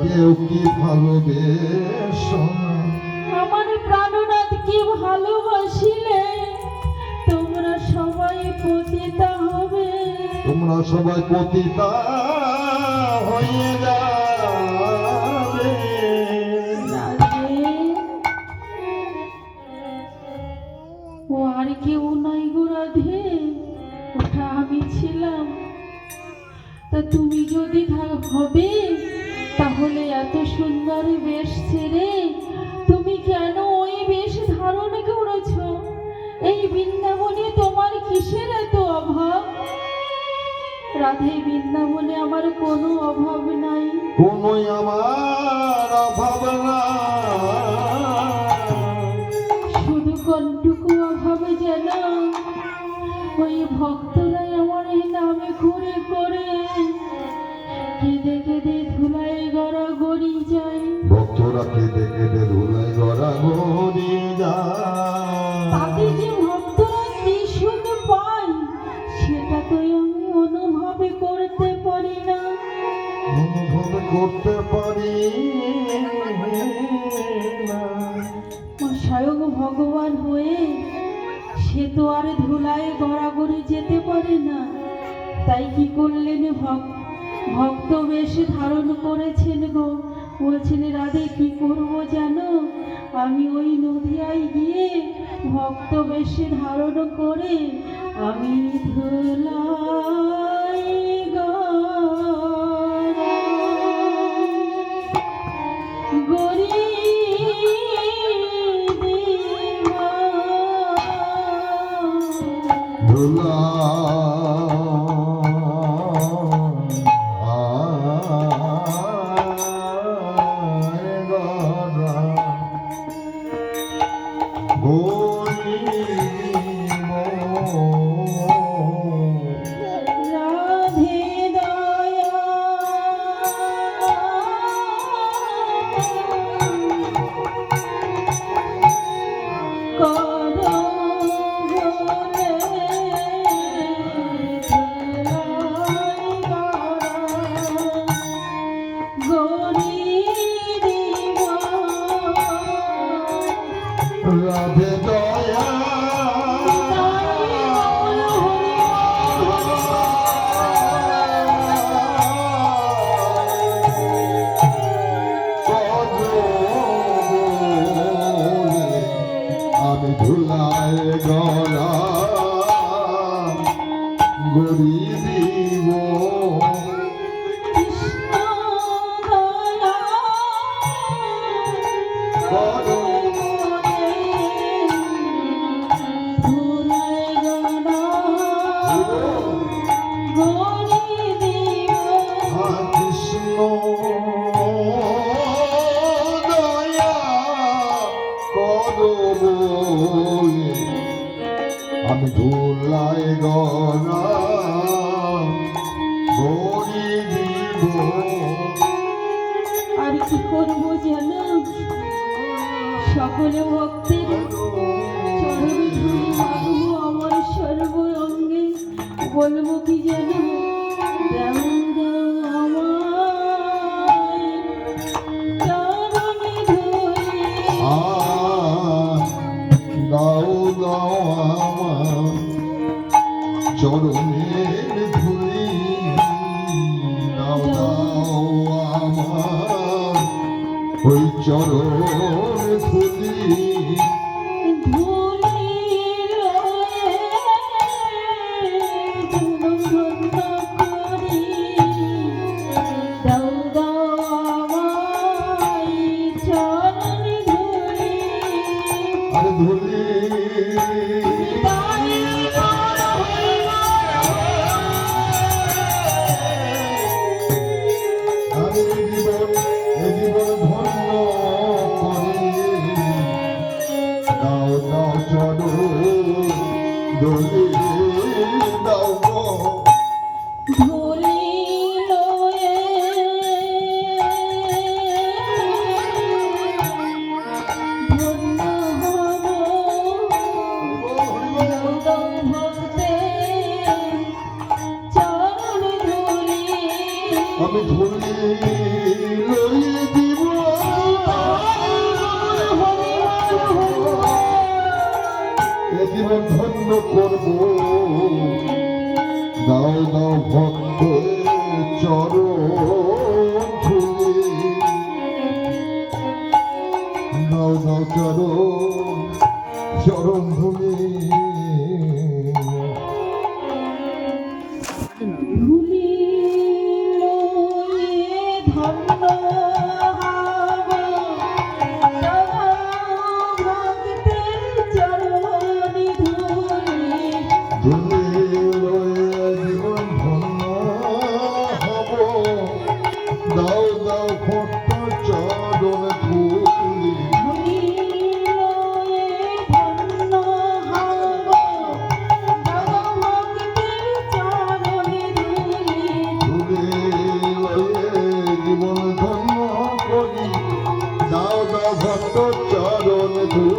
কেউ কি ভালোবেসো না। আমার প্রাণনাথ কি ভালোবাসিলে তোমরা সবাই পতিতা হবে। তোমরা সবাই পতিতা হয়ে যাবে। ও আর কেউ নাই গো রাধে, ওটা আমি ছিলাম। তা তুমি যদি হবে তাহলে এত সুন্দর বেশ ছেড়ে তুমি কেন ওই বেশ ধারণ করেছ? এই বৃন্দাবনে তোমার কিসের এত অভাব? রাধে, বৃন্দাবনে আমার কোনো অভাব নাই। কোনো আমার অভাব না, শুধু কোনটুকু অভাব যেন ওই ভক্তরাই আমার এই নামে ঘুরে করে কেঁদে কেঁদে ধুলাই গড়া গড়ি যায়। ভক্তরা কেঁদে কেঁদে ধুলাই গড়া গড়ি যায়। তাতে যে ভক্তরা কি সুখ পায় সেটা তো আমি অনুভব করতে পারি না। অনুভব করতে পারি না। স্বয়ং ভগবান হয়ে সে তো আর ধুলায় গড়াগড়ি যেতে পারে না। তাই কি করলেন? ভক্ত বেশ ধারণ করেছেন গো। বলছেন রাধে কি করব জানো? আমি ওই নদিয়ায় গিয়ে ভক্ত বেশ ধারণ করে আমি ধুলাই গড়ি ধুলা রাধে দয়া আমি ধুলায় গড়া গড়ি দিব। আমি ধুলাই গড়া গড়ি দিব। আর কি করবো জানো? সকলে ভক্তের চরণ ধুলি মাগবো আমার সর্ব অঙ্গে। বলবো কি জানো? দাও দাও আমায় চরণে ধুলি। দাও দাও আমার চরণের ধুলি। দাও দাও আমার ওই চরণ ধুলি। আরে ধুলি জীবন ধন্য করে দাও দাও ভক্ত চরণ ধুলি, দাও দাও চরণ ধুলি। ধুলিলো এ ধন্য হব, ভক্তের চরণে ধুলি। ধুলি লয়ে জীবন ধন্য হব, দাও দাও ভক্ত চরণ ধুলি। ধুলিলো এ ধন্য হব, ভক্তের চরণে ধুলি। ধুলি লয়ে জীবন ধন্য করি, দাও দাও ভক্ত চরণ ধুলি।